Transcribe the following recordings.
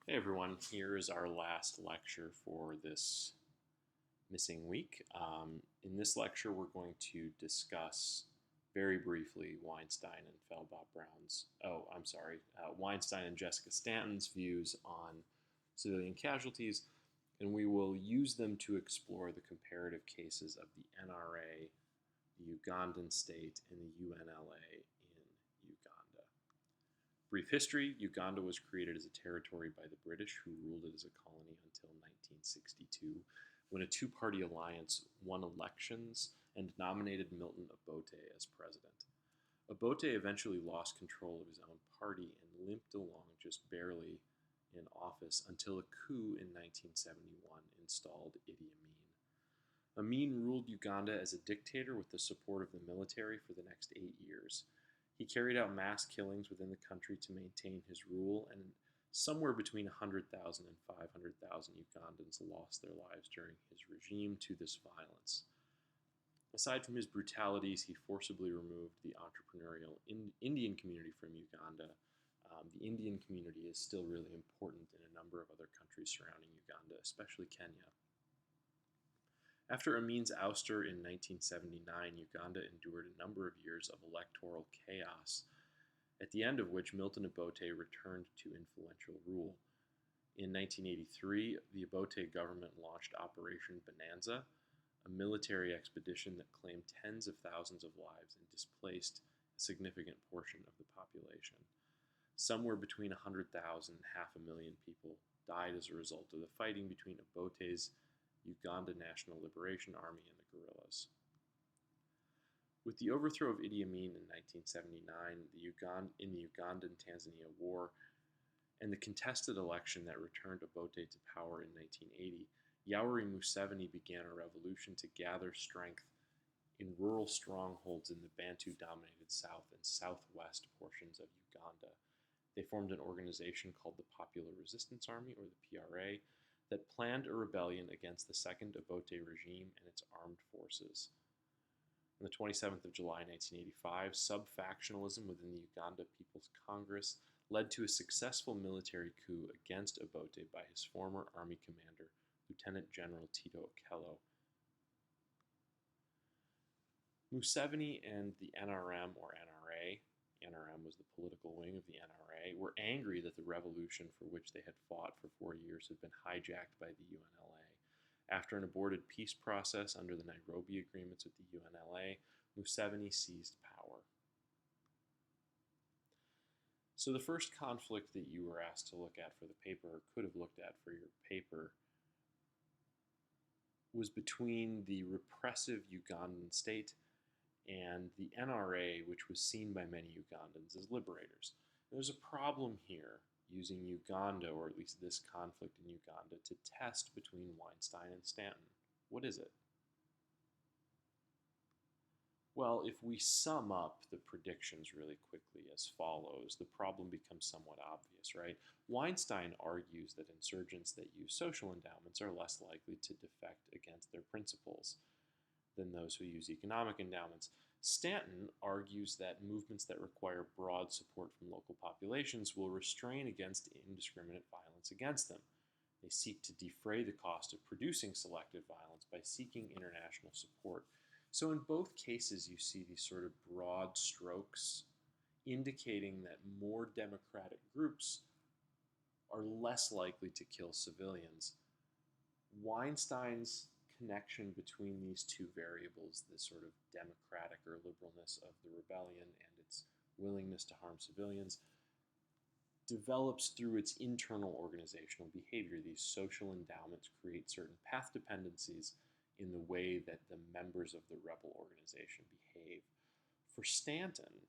Hey everyone, here is our last lecture for this missing week. In this lecture, we're going to discuss very briefly Weinstein and Weinstein and Jessica Stanton's views on civilian casualties, and we will use them to explore the comparative cases of the NRA, the Ugandan state, and the UNLA in Uganda. Brief history: Uganda was created as a territory by the British, who ruled it as a colony until 1962, when a two-party alliance won elections and nominated Milton Obote as president. Obote eventually lost control of his own party and limped along just barely in office until a coup in 1971 installed Idi Amin. Amin ruled Uganda as a dictator with the support of the military for the next 8 years. He carried out mass killings within the country to maintain his rule, and somewhere between 100,000 and 500,000 Ugandans lost their lives during his regime to this violence. Aside from his brutalities, he forcibly removed the entrepreneurial Indian community from Uganda. The Indian community is still really important in a number of other countries surrounding Uganda, especially Kenya. After Amin's ouster in 1979, Uganda endured a number of years of electoral chaos, at the end of which Milton Obote returned to influential rule. In 1983, the Obote government launched Operation Bonanza, a military expedition that claimed tens of thousands of lives and displaced a significant portion of the population. Somewhere between 100,000 and 500,000 people died as a result of the fighting between Obote's Uganda National Liberation Army and the guerrillas. With the overthrow of Idi Amin in 1979, in the Ugandan-Tanzania War, and the contested election that returned Obote to power in 1980, Yoweri Museveni began a revolution to gather strength in rural strongholds in the Bantu-dominated south and southwest portions of Uganda. They formed an organization called the Popular Resistance Army, or the PRA, that planned a rebellion against the second Obote regime and its armed forces. On the 27th of July 1985, sub-factionalism within the Uganda People's Congress led to a successful military coup against Obote by his former army commander, Lieutenant General Tito Okello. Museveni and the NRM, or NRA, NRM was the political wing of the NRA, were angry that the revolution for which they had fought for 4 years had been hijacked by the UNLA. After an aborted peace process under the Nairobi agreements with the UNLA, Museveni seized power. So the first conflict that you were asked to look at for the paper, or could have looked at for your paper, was between the repressive Ugandan state and the NRA, which was seen by many Ugandans as liberators. There's a problem here using Uganda, or at least this conflict in Uganda, to test between Weinstein and Stanton. What is it? Well, if we sum up the predictions really quickly as follows, the problem becomes somewhat obvious, right? Weinstein argues that insurgents that use social endowments are less likely to defect against their principles than those who use economic endowments. Stanton argues that movements that require broad support from local populations will restrain against indiscriminate violence against them. They seek to defray the cost of producing selective violence by seeking international support. So in both cases, you see these sort of broad strokes indicating that more democratic groups are less likely to kill civilians. Weinstein's connection between these two variables, the sort of democratic or liberalness of the rebellion and its willingness to harm civilians, develops through its internal organizational behavior. These social endowments create certain path dependencies in the way that the members of the rebel organization behave. For Stanton,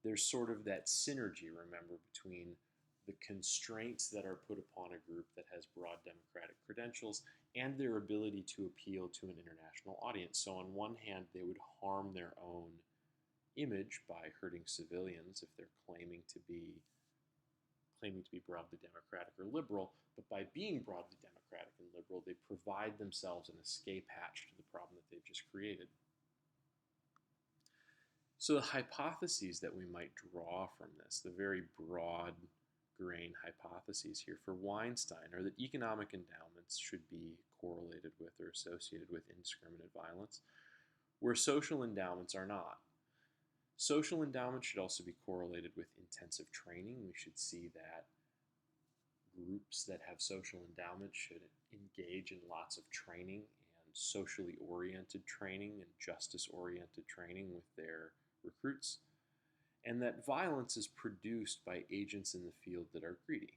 there's sort of that synergy, remember, between the constraints that are put upon a group that has broad democratic credentials and their ability to appeal to an international audience. So on one hand, they would harm their own image by hurting civilians if they're claiming to be broadly democratic or liberal, but by being broadly democratic and liberal, they provide themselves an escape hatch to the problem that they've just created. So the hypotheses that we might draw from this, the very broad grain hypotheses here for Weinstein are that economic endowments should be correlated with or associated with indiscriminate violence, where social endowments are not. Social endowments should also be correlated with intensive training. We should see that groups that have social endowments should engage in lots of training and socially oriented training and justice oriented training with their recruits, and that violence is produced by agents in the field that are greedy.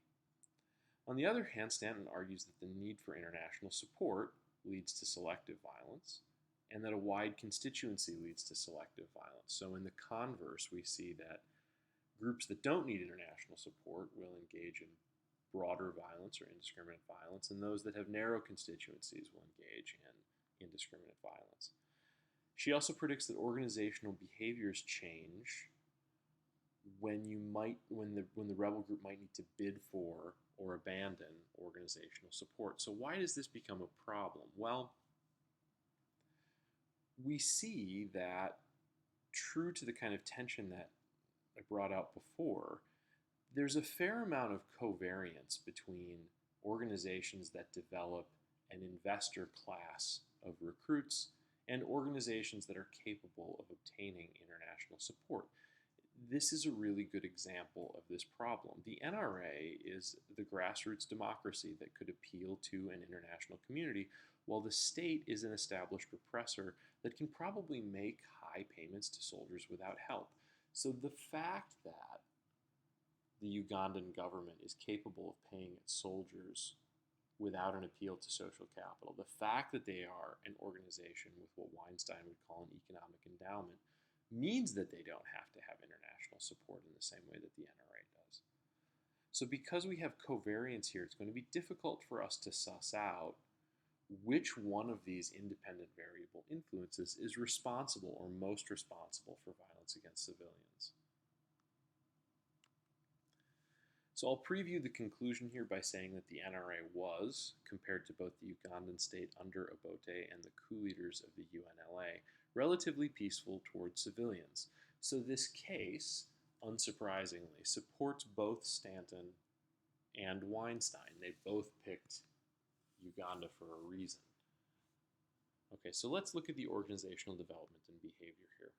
On the other hand, Stanton argues that the need for international support leads to selective violence, and that a wide constituency leads to selective violence. So in the converse, we see that groups that don't need international support will engage in broader violence or indiscriminate violence, and those that have narrow constituencies will engage in indiscriminate violence. She also predicts that organizational behaviors change when the rebel group might need to bid for or abandon organizational support. So why does this become a problem? Well, we see that, true to the kind of tension that I brought out before, there's a fair amount of covariance between organizations that develop an investor class of recruits and organizations that are capable of obtaining international support. This is a really good example of this problem. The NRA is the grassroots democracy that could appeal to an international community, while the state is an established repressor that can probably make high payments to soldiers without help. So the fact that the Ugandan government is capable of paying its soldiers without an appeal to social capital, the fact that they are an organization with what Weinstein would call an economic endowment, means that they don't have to have international support in the same way that the NRA does. So because we have covariance here, it's going to be difficult for us to suss out which one of these independent variable influences is responsible or most responsible for violence against civilians. So I'll preview the conclusion here by saying that the NRA was, compared to both the Ugandan state under Obote and the coup leaders of the UNLA, relatively peaceful towards civilians. So this case, unsurprisingly, supports both Stanton and Weinstein. They both picked Uganda for a reason. Okay, so let's look at the organizational development and behavior here.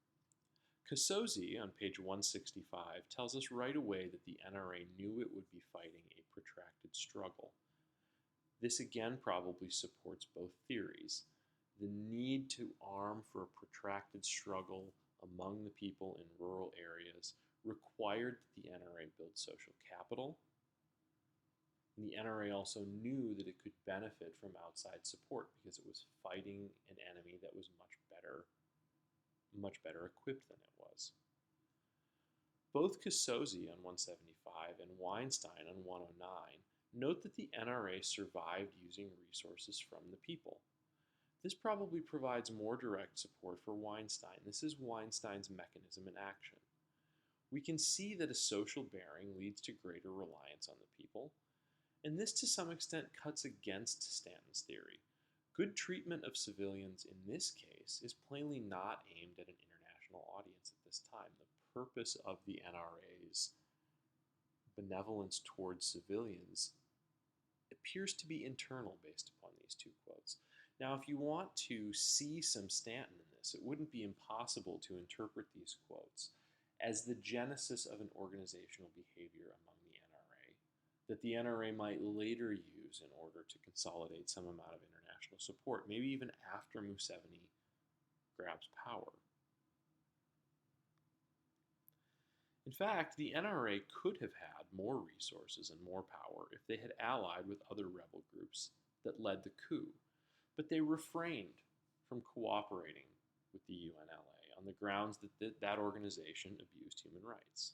Kasozi, on page 165, tells us right away that the NRA knew it would be fighting a protracted struggle. This again probably supports both theories. The need to arm for a protracted struggle among the people in rural areas required that the NRA build social capital. And the NRA also knew that it could benefit from outside support because it was fighting an enemy that was much better equipped than it was. Both Kasozi on 175 and Weinstein on 109 note that the NRA survived using resources from the people. This probably provides more direct support for Weinstein. This is Weinstein's mechanism in action. We can see that a social bearing leads to greater reliance on the people, and this to some extent cuts against Stanton's theory. Good treatment of civilians in this case is plainly not aimed at an international audience at this time. The purpose of the NRA's benevolence towards civilians appears to be internal based upon these two quotes. Now, if you want to see some Stanton in this, it wouldn't be impossible to interpret these quotes as the genesis of an organizational behavior among the NRA that the NRA might later use in order to consolidate some amount of international support, maybe even after Museveni grabs power. In fact, the NRA could have had more resources and more power if they had allied with other rebel groups that led the coup, but they refrained from cooperating with the UNLA on the grounds that that organization abused human rights.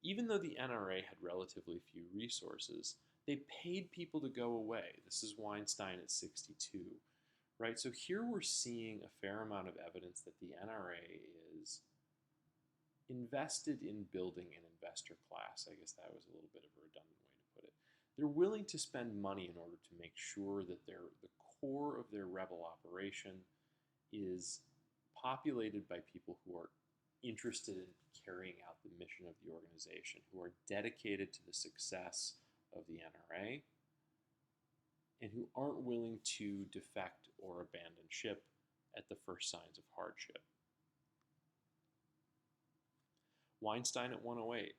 Even though the NRA had relatively few resources, they paid people to go away. This is Weinstein at 62, right? So here we're seeing a fair amount of evidence that the NRA is invested in building an investor class. I guess that was a little bit of a redundant way to put it. They're willing to spend money in order to make sure that the core of their rebel operation is populated by people who are interested in carrying out the mission of the organization, who are dedicated to the success of the NRA, and who aren't willing to defect or abandon ship at the first signs of hardship. Weinstein at 108.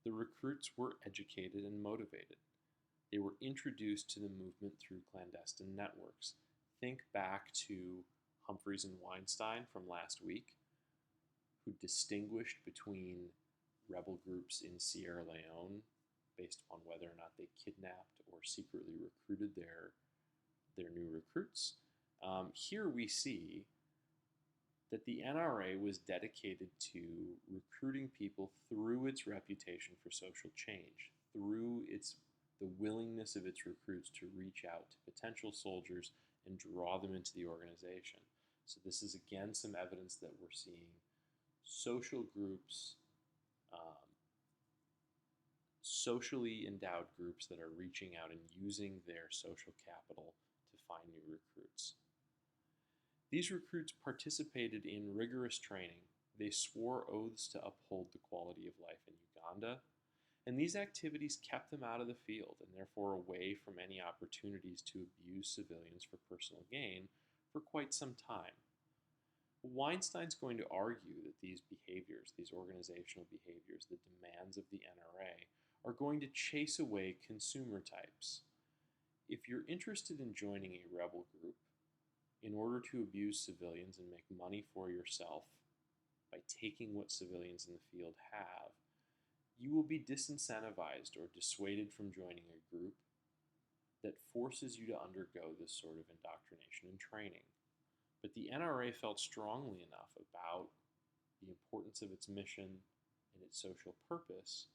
The recruits were educated and motivated. They were introduced to the movement through clandestine networks. Think back to Humphreys and Weinstein from last week, who distinguished between rebel groups in Sierra Leone based upon whether or not they kidnapped or secretly recruited their new recruits. Here we see that the NRA was dedicated to recruiting people through its reputation for social change, through the willingness of its recruits to reach out to potential soldiers and draw them into the organization. So this is again some evidence that we're seeing social groups, socially endowed groups that are reaching out and using their social capital to find new recruits. These recruits participated in rigorous training. They swore oaths to uphold the quality of life in Uganda, and these activities kept them out of the field and therefore away from any opportunities to abuse civilians for personal gain for quite some time. Weinstein's going to argue that these behaviors, these organizational behaviors, the demands of the NRA, are going to chase away consumer types. If you're interested in joining a rebel group in order to abuse civilians and make money for yourself by taking what civilians in the field have, you will be disincentivized or dissuaded from joining a group that forces you to undergo this sort of indoctrination and training. But the NRA felt strongly enough about the importance of its mission and its social purpose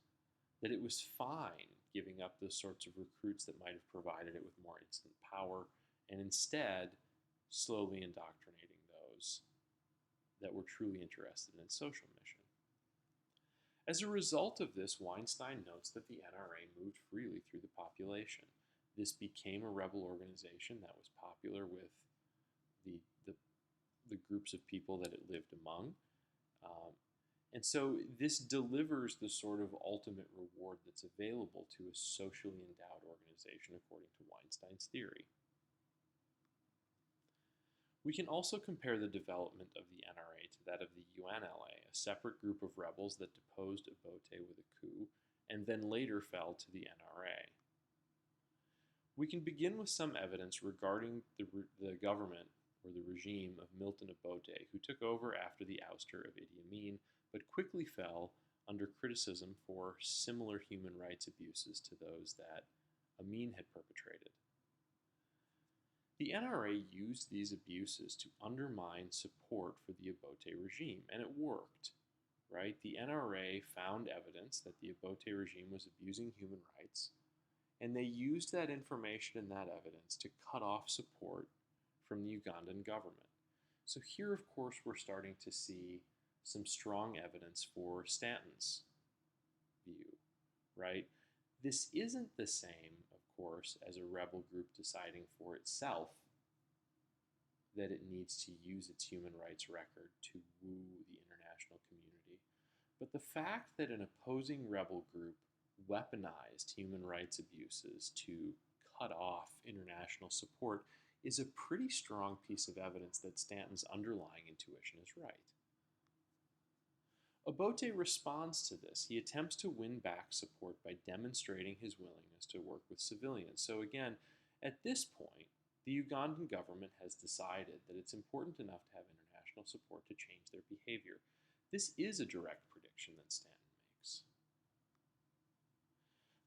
that it was fine giving up those sorts of recruits that might have provided it with more instant power, and instead slowly indoctrinating those that were truly interested in its social mission. As a result of this, Weinstein notes that the NRA moved freely through the population. This became a rebel organization that was popular with the groups of people that it lived among. And so this delivers the sort of ultimate reward that's available to a socially endowed organization according to Weinstein's theory. We can also compare the development of the NRA to that of the UNLA, a separate group of rebels that deposed Obote with a coup and then later fell to the NRA. We can begin with some evidence regarding the government or the regime of Milton Obote, who took over after the ouster of Idi Amin, but quickly fell under criticism for similar human rights abuses to those that Amin had perpetrated. The NRA used these abuses to undermine support for the Obote regime, and it worked, right? The NRA found evidence that the Obote regime was abusing human rights, and they used that information and that evidence to cut off support from the Ugandan government. So here, of course, we're starting to see some strong evidence for Stanton's view, right? This isn't the same, of course, as a rebel group deciding for itself that it needs to use its human rights record to woo the international community. But the fact that an opposing rebel group weaponized human rights abuses to cut off international support is a pretty strong piece of evidence that Stanton's underlying intuition is right. Obote responds to this. He attempts to win back support by demonstrating his willingness to work with civilians. So again, at this point, the Ugandan government has decided that it's important enough to have international support to change their behavior. This is a direct prediction that Stanton makes.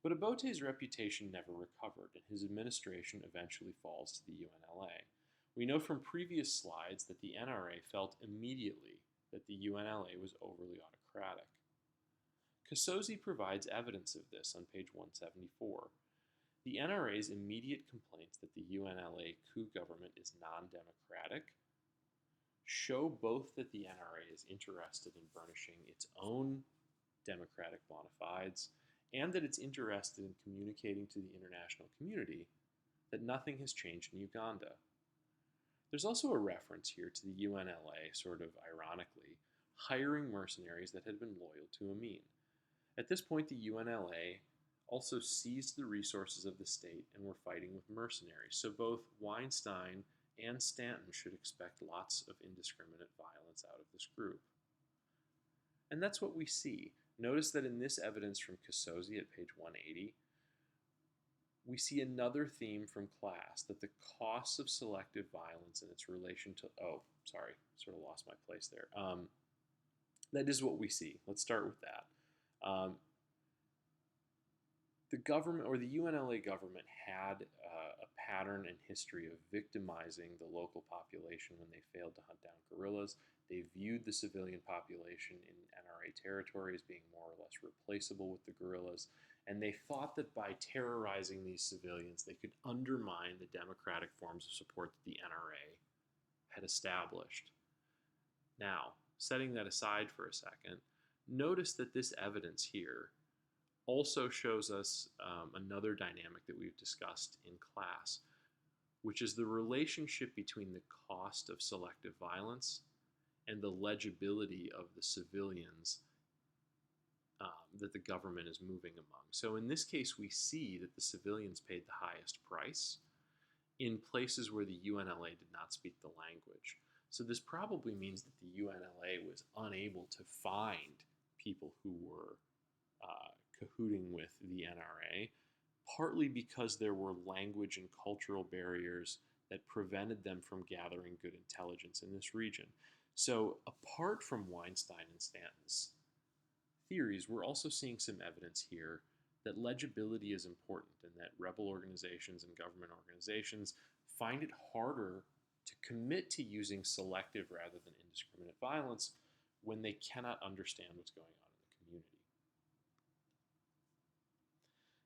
But Obote's reputation never recovered, and his administration eventually falls to the UNLA. We know from previous slides that the NRA felt immediately that the UNLA was overly autocratic. Kasozi provides evidence of this on page 174. The NRA's immediate complaints that the UNLA coup government is non-democratic show both that the NRA is interested in burnishing its own democratic bona fides and that it's interested in communicating to the international community that nothing has changed in Uganda. There's also a reference here to the UNLA, sort of ironically, hiring mercenaries that had been loyal to Amin. At this point, the UNLA also seized the resources of the state and were fighting with mercenaries. So both Weinstein and Stanton should expect lots of indiscriminate violence out of this group. And that's what we see. Notice that in this evidence from Casozi at page 180, we see another theme from class, that the costs of selective violence and its relation to, sort of lost my place there. That is what we see. Let's start with that. The government, or the UNLA government, had a pattern and history of victimizing the local population when they failed to hunt down guerrillas. They viewed the civilian population in NRA territory as being more or less replaceable with the guerrillas, and they thought that by terrorizing these civilians, they could undermine the democratic forms of support that the NRA had established. Now, setting that aside for a second, notice that this evidence here also shows us another dynamic that we've discussed in class, which is the relationship between the cost of selective violence and the legibility of the civilians that the government is moving among. So in this case, we see that the civilians paid the highest price in places where the UNLA did not speak the language. So this probably means that the UNLA was unable to find people who were cahooting with the NRA, partly because there were language and cultural barriers that prevented them from gathering good intelligence in this region. So apart from Weinstein and Stanton's theories, we're also seeing some evidence here that legibility is important and that rebel organizations and government organizations find it harder to commit to using selective rather than indiscriminate violence when they cannot understand what's going on in the community.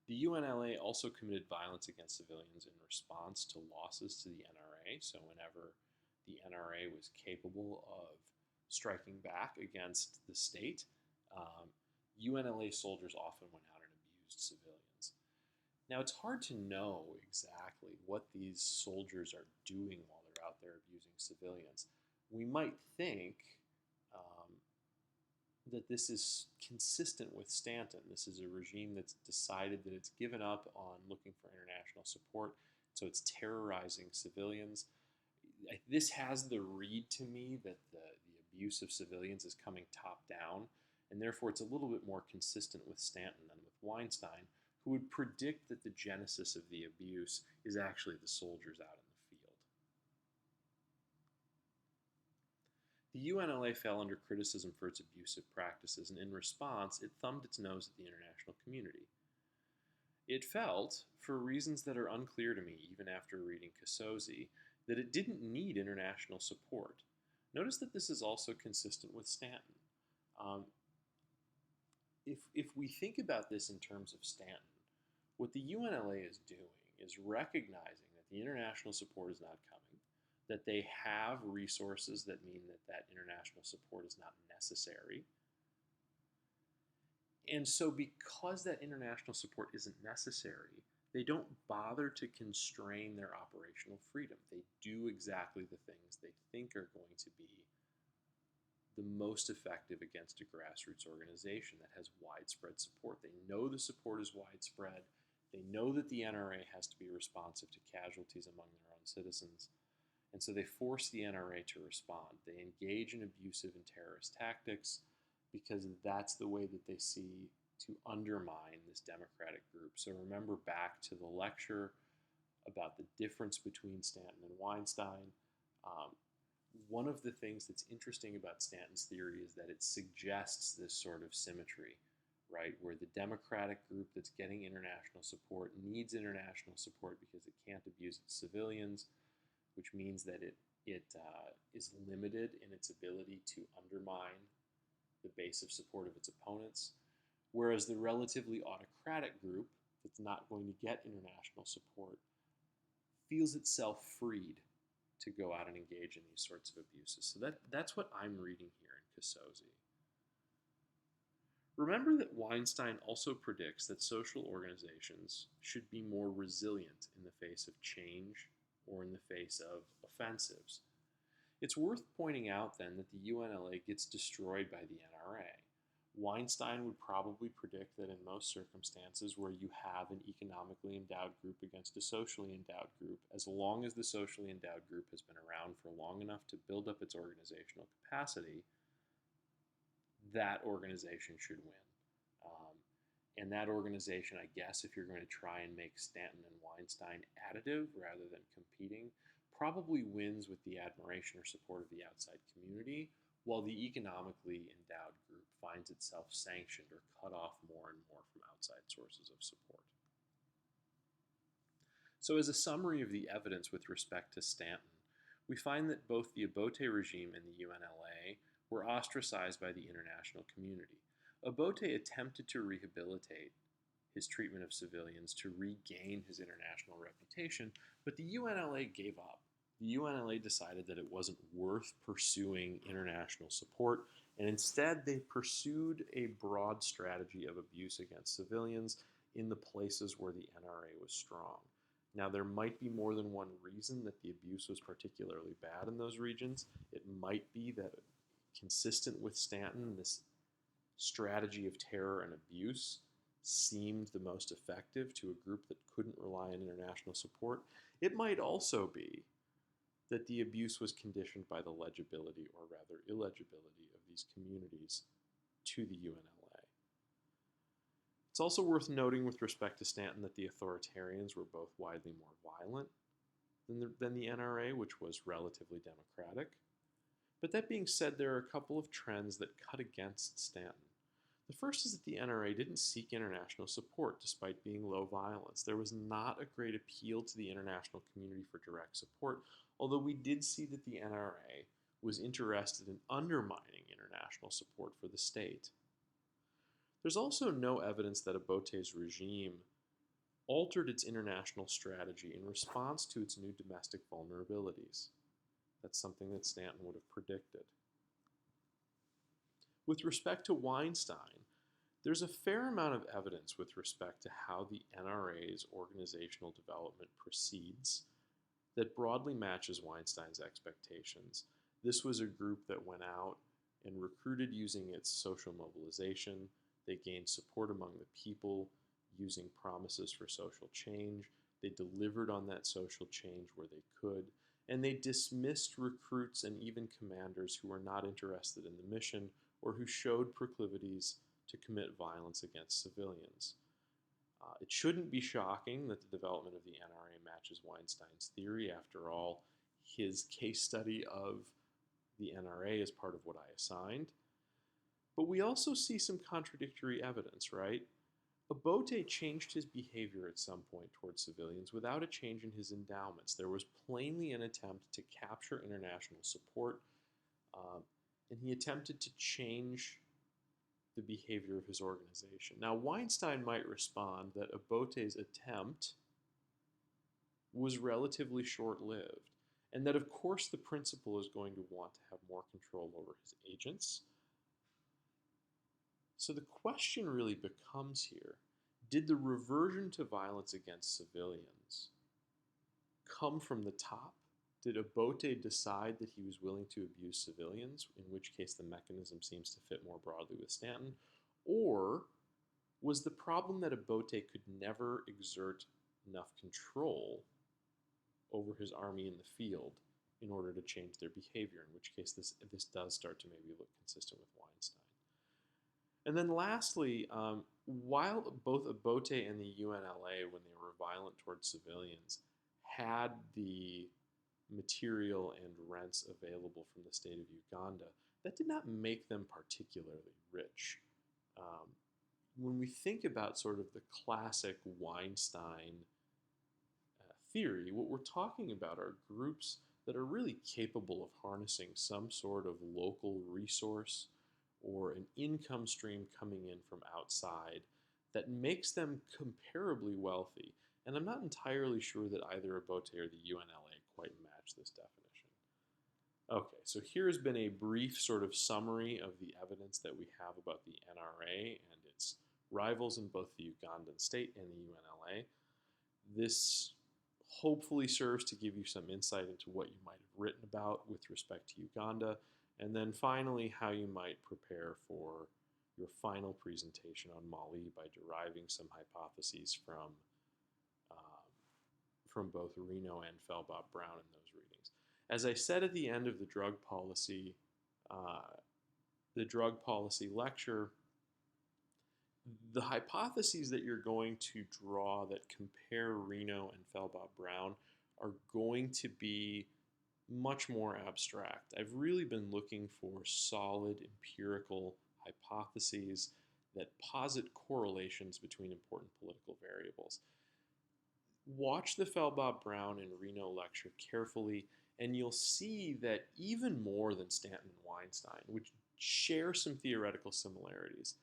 The UNLA also committed violence against civilians in response to losses to the NRA. So whenever the NRA was capable of striking back against the state, UNLA soldiers often went out and abused civilians. Now, it's hard to know exactly what these soldiers are doing while they're out there abusing civilians. We might think that this is consistent with Stanton. This is a regime that's decided that it's given up on looking for international support, so it's terrorizing civilians. This has the read to me that the abuse of civilians is coming top down, and therefore it's a little bit more consistent with Stanton than with Weinstein, who would predict that the genesis of the abuse is actually the soldiers out in the field. The UNLA fell under criticism for its abusive practices, and in response, it thumbed its nose at the international community. It felt, for reasons that are unclear to me even after reading Casozi, that it didn't need international support. Notice that this is also consistent with Stanton. If we think about this in terms of Stanton, what the UNLA is doing is recognizing that the international support is not coming, that they have resources that mean that that international support is not necessary. And so because that international support isn't necessary, they don't bother to constrain their operational freedom. They do exactly the things they think are going to be the most effective against a grassroots organization that has widespread support. They know the support is widespread. They know that the NRA has to be responsive to casualties among their own citizens. And so they force the NRA to respond. They engage in abusive and terrorist tactics because that's the way that they see to undermine this democratic group. So remember back to the lecture about the difference between Stanton and Weinstein. One of the things that's interesting about Stanton's theory is that it suggests this sort of symmetry, right, where the democratic group that's getting international support needs international support because it can't abuse its civilians, which means that it is limited in its ability to undermine the base of support of its opponents, whereas the relatively autocratic group that's not going to get international support feels itself freed to go out and engage in these sorts of abuses. So that's what I'm reading here in Casozi. Remember that Weinstein also predicts that social organizations should be more resilient in the face of change or in the face of offensives. It's worth pointing out then that the UNLA gets destroyed by the NRA. Weinstein would probably predict that in most circumstances where you have an economically endowed group against a socially endowed group, as long as the socially endowed group has been around for long enough to build up its organizational capacity, that organization should win. And that organization, I guess, if you're going to try and make Stanton and Weinstein additive rather than competing, probably wins with the admiration or support of the outside community, while the economically endowed group finds itself sanctioned or cut off more and more from outside sources of support. So as a summary of the evidence with respect to Stanton, we find that both the Obote regime and the UNLA were ostracized by the international community. Obote attempted to rehabilitate his treatment of civilians to regain his international reputation, but the UNLA gave up. The UNLA decided that it wasn't worth pursuing international support, and instead they pursued a broad strategy of abuse against civilians in the places where the NRA was strong. Now, there might be more than one reason that the abuse was particularly bad in those regions. It might be that, consistent with Stanton, this strategy of terror and abuse seemed the most effective to a group that couldn't rely on international support. It might also be that the abuse was conditioned by the legibility, or rather illegibility, of these communities to the UNLA. It's also worth noting with respect to Stanton that the authoritarians were both widely more violent than the NRA, which was relatively democratic. But that being said, there are a couple of trends that cut against Stanton. The first is that the NRA didn't seek international support despite being low violence. There was not a great appeal to the international community for direct support, although we did see that the NRA was interested in undermining international support for the state. There's also no evidence that Obote's regime altered its international strategy in response to its new domestic vulnerabilities. That's something that Stanton would have predicted. With respect to Weinstein, there's a fair amount of evidence with respect to how the NRA's organizational development proceeds that broadly matches Weinstein's expectations. This was a group that went out and recruited using its social mobilization. They gained support among the people using promises for social change. They delivered on that social change where they could. And they dismissed recruits and even commanders who were not interested in the mission or who showed proclivities to commit violence against civilians. It shouldn't be shocking that the development of the NRA matches Weinstein's theory. After all, his case study of the NRA is part of what I assigned. But we also see some contradictory evidence, right? Obote changed his behavior at some point towards civilians without a change in his endowments. There was plainly an attempt to capture international support, and he attempted to change the behavior of his organization. Now, Weinstein might respond that Obote's attempt was relatively short-lived, and that of course the principal is going to want to have more control over his agents. So the question really becomes here, did the reversion to violence against civilians come from the top? Did Obote decide that he was willing to abuse civilians, in which case the mechanism seems to fit more broadly with Stanton? Or was the problem that Obote could never exert enough control over his army in the field in order to change their behavior, in which case this does start to maybe look consistent with Weinstein. And then lastly, while both Obote and the UNLA, when they were violent towards civilians, had the material and rents available from the state of Uganda, that did not make them particularly rich. When we think about sort of the classic Weinstein theory, what we're talking about are groups that are really capable of harnessing some sort of local resource or an income stream coming in from outside that makes them comparably wealthy. And I'm not entirely sure that either Obote or the UNLA quite match this definition. Okay, so here has been a brief sort of summary of the evidence that we have about the NRA and its rivals in both the Ugandan state and the UNLA. This hopefully serves to give you some insight into what you might have written about with respect to Uganda, and then finally how you might prepare for your final presentation on Mali by deriving some hypotheses from both Reno and Felbab Brown in those readings. As I said at the end of uh, the drug policy lecture, the hypotheses that you're going to draw that compare Reno and Felbab Brown are going to be much more abstract. I've really been looking for solid empirical hypotheses that posit correlations between important political variables. Watch the Felbab Brown and Reno lecture carefully, and you'll see that even more than Stanton and Weinstein, which share some theoretical similarities,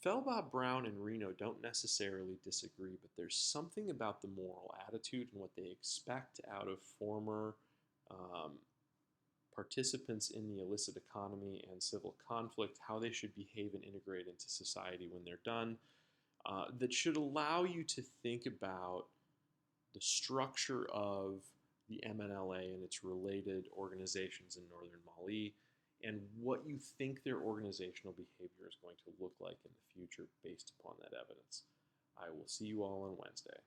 Felbab Brown and Reno don't necessarily disagree, but there's something about the moral attitude and what they expect out of former um, participants in the illicit economy and civil conflict, how they should behave and integrate into society when they're done, that should allow you to think about the structure of the MNLA and its related organizations in northern Mali, and what you think their organizational behavior is going to look like in the future based upon that evidence. I will see you all on Wednesday.